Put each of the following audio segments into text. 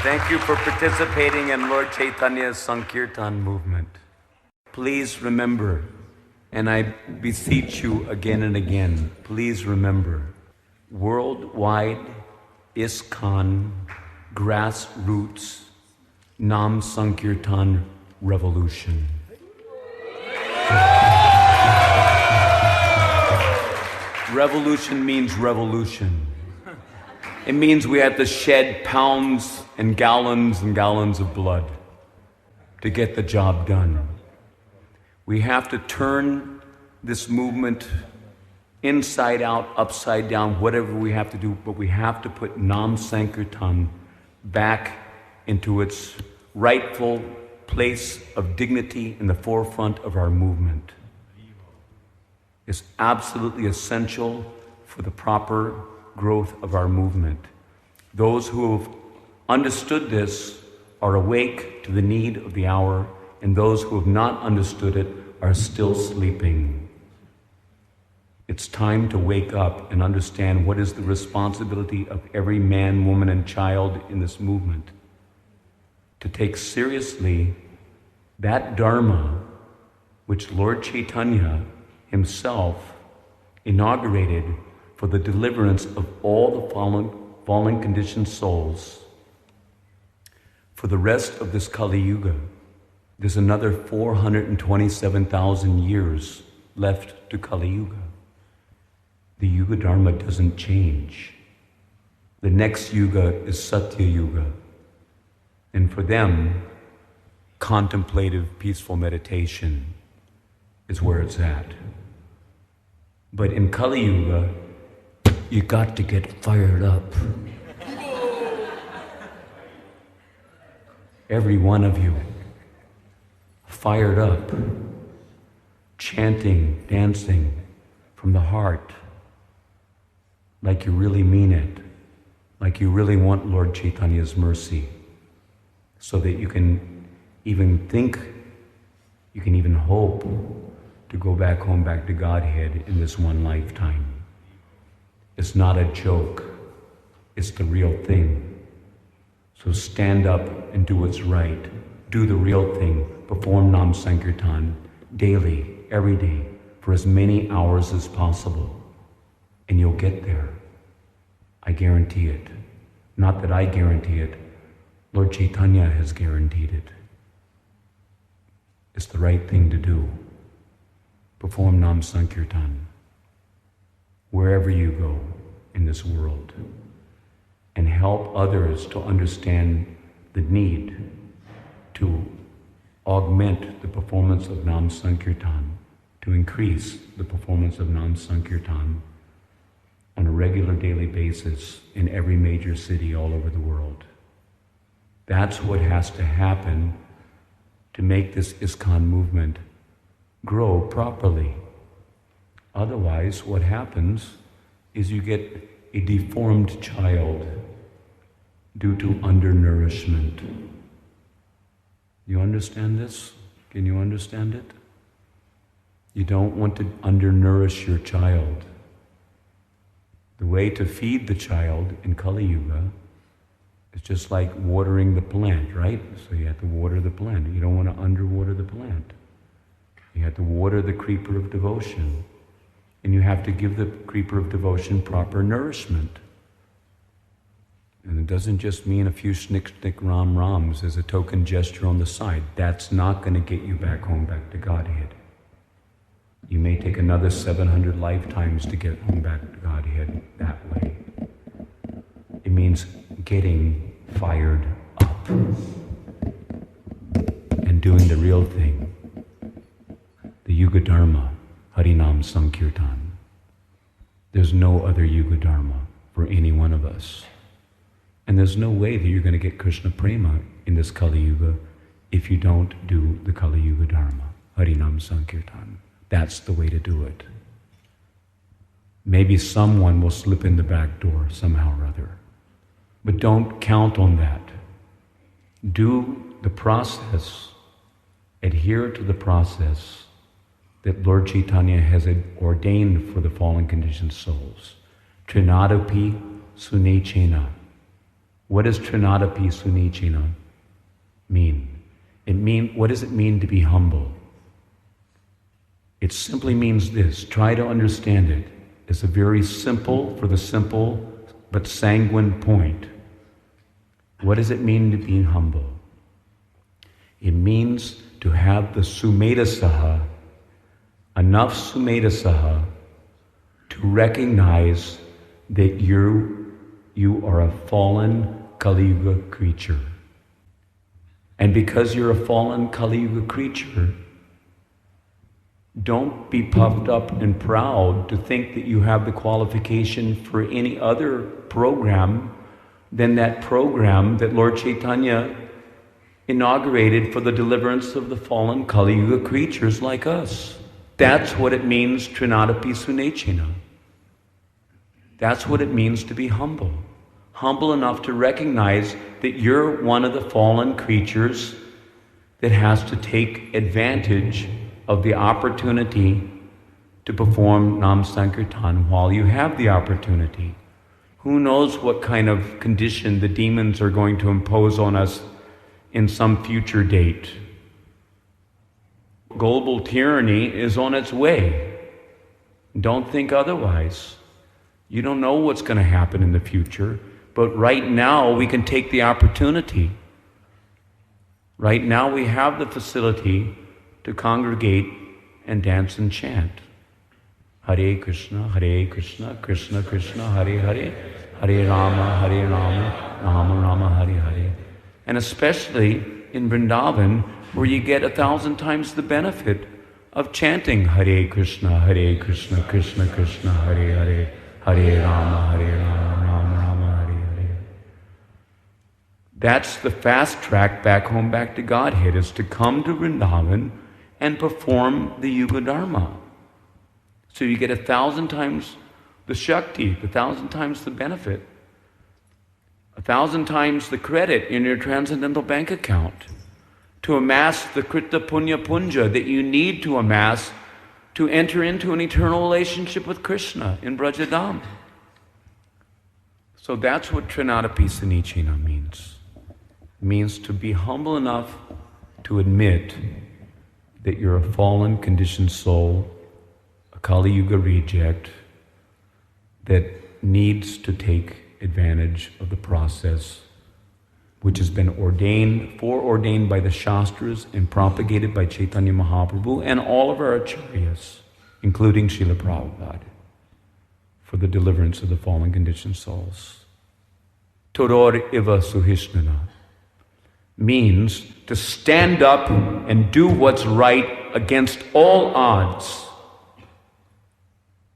Thank you for participating in Lord Chaitanya's Sankirtan movement. Please remember, and I beseech you again and again, please remember, worldwide ISKCON grassroots Nam Sankirtan revolution. Revolution means revolution. It means we have to shed pounds and gallons of blood to get the job done. We have to turn this movement inside out, upside down, whatever we have to do, but we have to put Nam Sankirtan back into its rightful place of dignity in the forefront of our movement. It's absolutely essential for the proper growth of our movement. Those who have understood this are awake to the need of the hour, and those who have not understood it are still sleeping. It's time to wake up and understand what is the responsibility of every man, woman, and child in this movement. To take seriously that Dharma which Lord Chaitanya himself inaugurated for the deliverance of all the fallen conditioned souls. For the rest of this Kali Yuga, there's another 427,000 years left to Kali Yuga. The Yuga Dharma doesn't change. The next Yuga is Satya Yuga. And for them, contemplative, peaceful meditation is where it's at. But in Kali Yuga, you got to get fired up. Every one of you, fired up, chanting, dancing from the heart, like you really mean it, like you really want Lord Chaitanya's mercy, so that you can even think, you can even hope to go back home, back to Godhead in this one lifetime. It's not a joke, it's the real thing. So stand up and do what's right. Do the real thing. Perform Nam Sankirtan daily, every day, for as many hours as possible. And you'll get there. I guarantee it. Not that I guarantee it. Lord Chaitanya has guaranteed it. It's the right thing to do. Perform Nam Sankirtan wherever you go in this world, and help others to understand the need to augment the performance of Nam Sankirtan, to increase the performance of Nam Sankirtan on a regular daily basis in every major city all over the world. That's what has to happen to make this ISKCON movement grow properly. Otherwise, what happens is you get a deformed child due to undernourishment. You understand this? Can you understand it? You don't want to undernourish your child. The way to feed the child in Kali Yuga is just like watering the plant, right? So you have to water the plant. You don't want to underwater the plant. You have to water the creeper of devotion. And you have to give the creeper of devotion proper nourishment. And it doesn't just mean a few snick ram rams as a token gesture on the side. That's not going to get you back home, back to Godhead. You may take another 700 lifetimes to get home back to Godhead that way. It means getting fired up and doing the real thing. The Yuga Dharma, Harinama-Sankirtаны. There's no other Yuga Dharma for any one of us. And there's no way that you're going to get Krishna Prema in this Kali Yuga if you don't do the Kali Yuga Dharma, Harinama-Sankirtаны. That's the way to do it. Maybe someone will slip in the back door somehow or other. But don't count on that. Do the process, adhere to the process that Lord Chaitanya has ordained for the fallen conditioned souls. Trinadapi sunechena. What does Trinadapi Sunichina mean? What does it mean to be humble? It simply means this. Try to understand it. It's a very simple, for the simple but sanguine point. What does it mean to be humble? It means to have the sumedhasaha, enough sumedhasaha to recognize that you are a fallen Kali Yuga creature. And because you're a fallen Kali Yuga creature, don't be puffed up and proud to think that you have the qualification for any other program than that program that Lord Chaitanya inaugurated for the deliverance of the fallen Kali Yuga creatures like us. That's what it means, Trinadapi Sunechina. That's what it means to be humble. Humble enough to recognize that you're one of the fallen creatures that has to take advantage of the opportunity to perform Nam Sankirtan while you have the opportunity. Who knows what kind of condition the demons are going to impose on us in some future date. Global tyranny is on its way. Don't think otherwise. You don't know what's going to happen in the future, but right now we can take the opportunity. Right now we have the facility to congregate and dance and chant. Hare Krishna, Krishna Krishna, Hare Hare, Hare Rama, Rama Rama, Hare Hare. And especially in Vrindavan, where you get 1,000 times the benefit of chanting Hare Krishna, Krishna Krishna, Hare Hare, Hare Rama, Rama Rama, Hare Hare. That's the fast track back home, back to Godhead, is to come to Vrindavan and perform the Yuga Dharma. So you get 1,000 times the Shakti, 1,000 times the benefit, 1,000 times the credit in your transcendental bank account to amass the Krita Punya Punja that you need to amass to enter into an eternal relationship with Krishna in Brajadam. So that's what Trinadapi Sanichina means. It means to be humble enough to admit that you're a fallen, conditioned soul, a Kali Yuga reject that needs to take advantage of the process which has been foreordained by the Shastras and propagated by Chaitanya Mahaprabhu and all of our acharyas, including Srila Prabhupada, for the deliverance of the fallen conditioned souls. Todor iva suhishnana means to stand up and do what's right against all odds.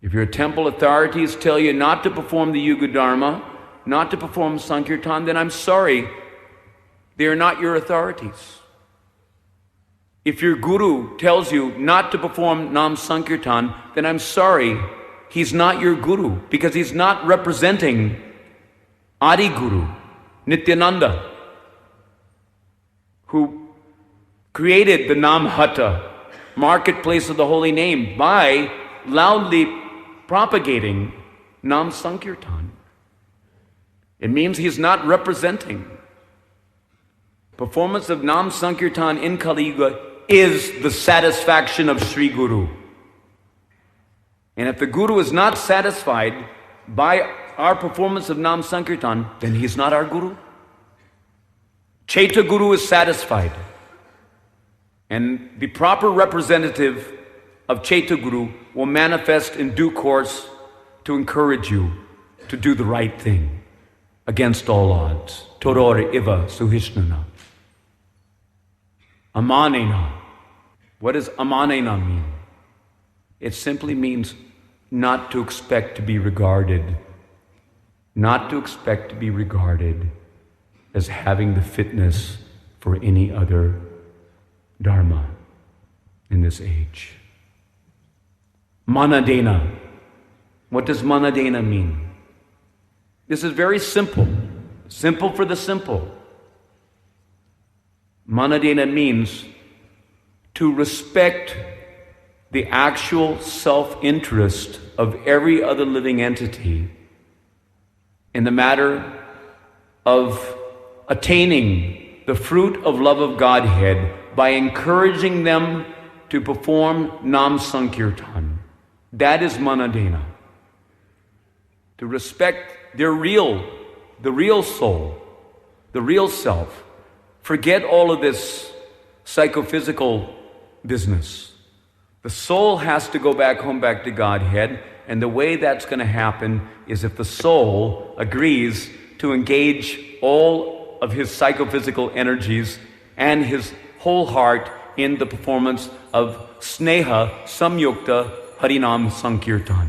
If your temple authorities tell you not to perform the Yuga Dharma, not to perform Sankirtan, then I'm sorry, they are not your authorities. If your guru tells you not to perform Nam Sankirtan, then I'm sorry, he's not your guru, because he's not representing Adi Guru, Nityananda, who created the Nam Hata, marketplace of the holy name, by loudly propagating Nam Sankirtan. It means he's not representing. Performance of Nam Sankirtan in Kali Yuga is the satisfaction of Sri Guru. And if the Guru is not satisfied by our performance of Nam Sankirtan, then he's not our Guru. Chaita Guru is satisfied. And the proper representative of Chaita Guru will manifest in due course to encourage you to do the right thing against all odds. Todor iva suhishnana. Amanena. What does amanena mean? It simply means not to expect to be regarded. Not to expect to be regarded as having the fitness for any other dharma in this age. Manadena. What does manadena mean? This is very simple. Simple for the simple. Manadena means to respect the actual self-interest of every other living entity in the matter of attaining the fruit of love of Godhead by encouraging them to perform Nam Sankirtan. That is Manadena. To respect the real soul, the real self. Forget all of this psychophysical business. The soul has to go back home, back to Godhead, and the way that's going to happen is if the soul agrees to engage all of his psychophysical energies and his whole heart in the performance of Sneha Samyukta Harinama-Sankirtana.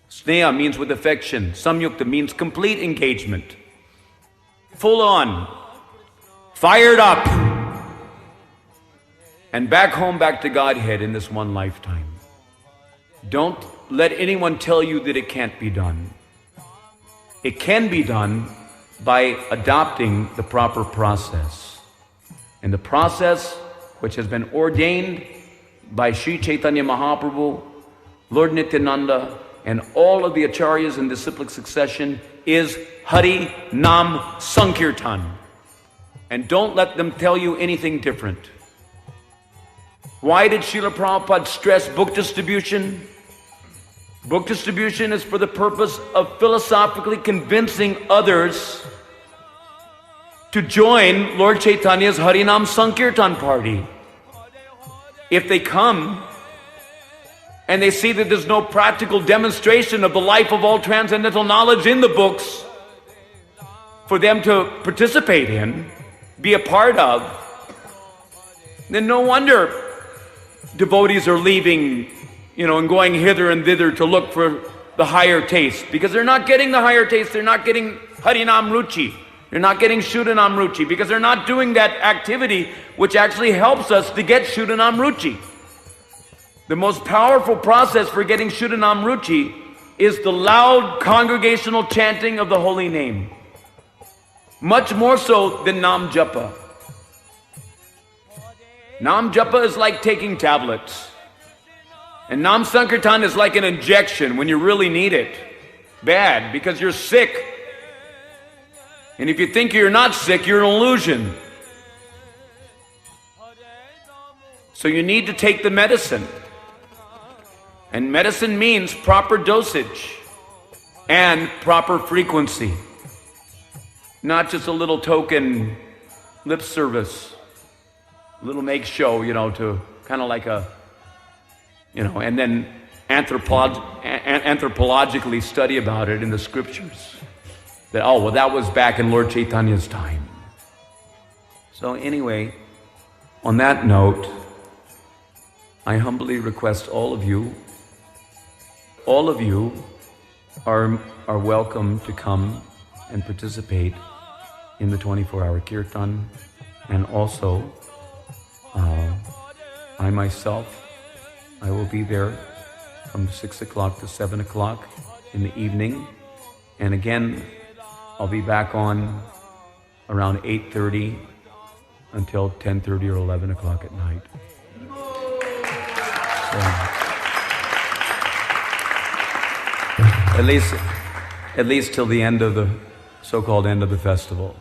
Sneha means with affection. Samyukta means complete engagement. Full on. Fired up. And back home, back to Godhead in this one lifetime. Don't let anyone tell you that it can't be done. It can be done by adopting the proper process. And the process which has been ordained by Sri Chaitanya Mahaprabhu, Lord Nityananda, and all of the acharyas in disciplic succession is Hari Nam Sankirtan. And don't let them tell you anything different. Why did Srila Prabhupada stress book distribution? Book distribution is for the purpose of philosophically convincing others to join Lord Chaitanya's Harinam Sankirtan party. If they come and they see that there's no practical demonstration of the life of all transcendental knowledge in the books for them to participate in, be a part of, then no wonder devotees are leaving, and going hither and thither to look for the higher taste. Because they're not getting the higher taste, they're not getting Harinam Ruchi. They're not getting Shuddhanam Ruchi because they're not doing that activity which actually helps us to get Shuddhanam Ruchi. The most powerful process for getting Shuddhanam Ruchi is the loud congregational chanting of the holy name. Much more so than Nam Japa. Nam Japa is like taking tablets. And Nam Sankirtan is like an injection when you really need it. Bad, because you're sick. And if you think you're not sick, you're an illusion. So you need to take the medicine. And medicine means proper dosage and proper frequency. Not just a little token lip service, a little make show, to kind of like a, and then anthropologically study about it in the scriptures. That was back in Lord Chaitanya's time. So anyway, on that note, I humbly request all of you are welcome to come and participate in the 24-hour kirtan. And also, I myself, I will be there from 6 o'clock to 7 o'clock in the evening. And again, I'll be back on around 8:30 until 10:30 or 11 o'clock at night. So, at least till the end of the so-called end of the festival.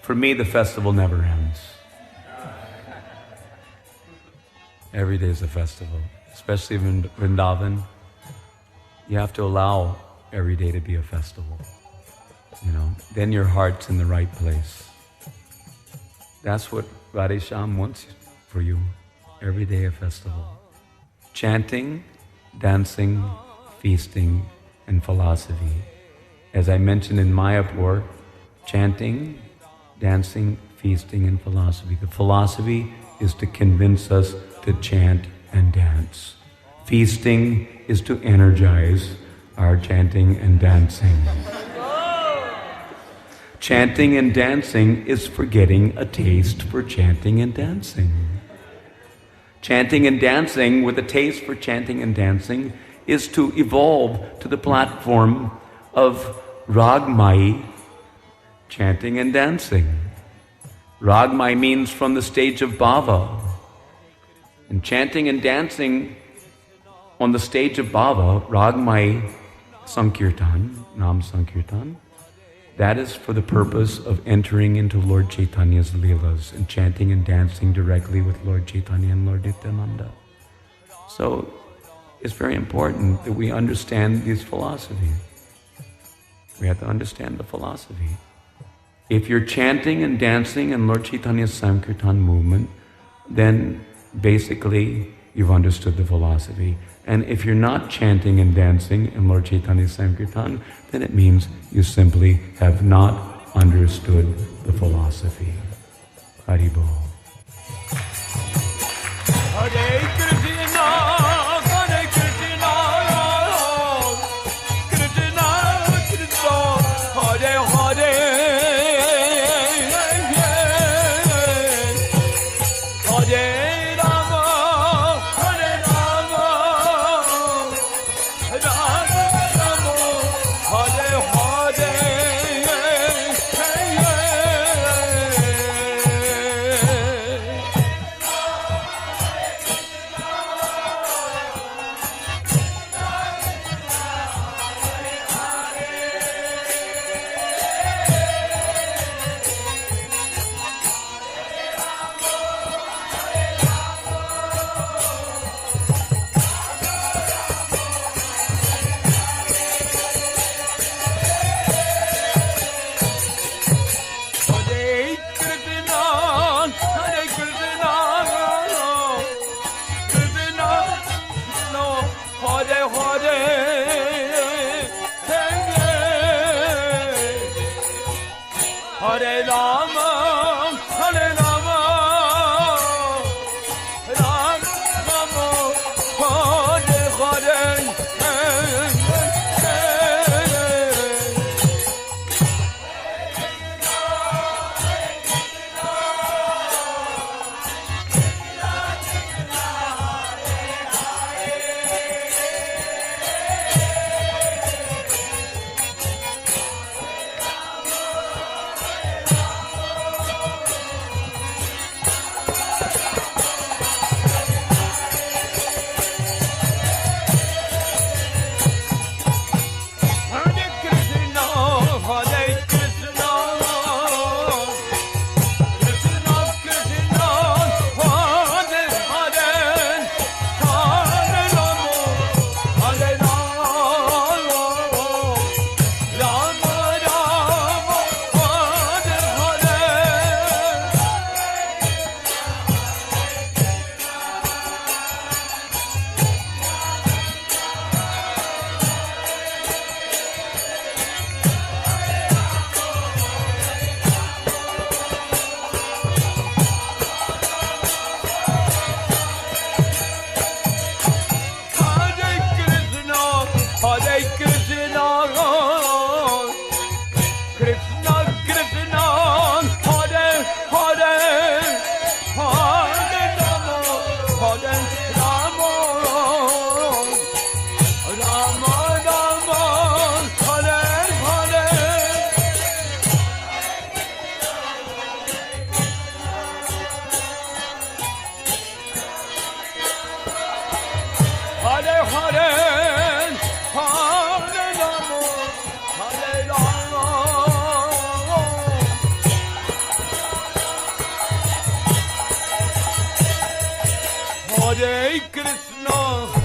For me, the festival never ends. Every day is a festival, especially in Vrindavan. You have to allow every day to be a festival. Then your heart's in the right place. That's what Radhesham wants for you. Every day a festival. Chanting, dancing, feasting, and philosophy. As I mentioned in Mayapur, chanting, dancing, feasting, and philosophy. The philosophy is to convince us to chant and dance. Feasting is to energize our chanting and dancing. Chanting and dancing is for getting a taste for chanting and dancing. Chanting and dancing with a taste for chanting and dancing is to evolve to the platform of Ragmai, chanting and dancing. Ragmai means from the stage of Bhava. And chanting and dancing on the stage of Bhava, Ragmai Sankirtan, Nam Sankirtan, That is for the purpose of entering into Lord Chaitanya's Leelas and chanting and dancing directly with Lord Chaitanya and Lord Nityananda. So it's very important that we understand this philosophy. We have to understand the philosophy. If you're chanting and dancing in Lord Chaitanya's Sankirtan movement, then basically you've understood the philosophy. And if you're not chanting and dancing in Lord Chaitanya's Sankirtan, then it means you simply have not understood the philosophy. Haribol. Hare Krishna, Hare Krishna, Krishna Krishna, Hare Hare.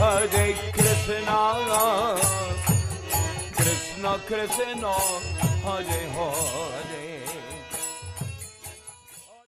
Hare Krishna, Krishna Krishna, Hare Hare.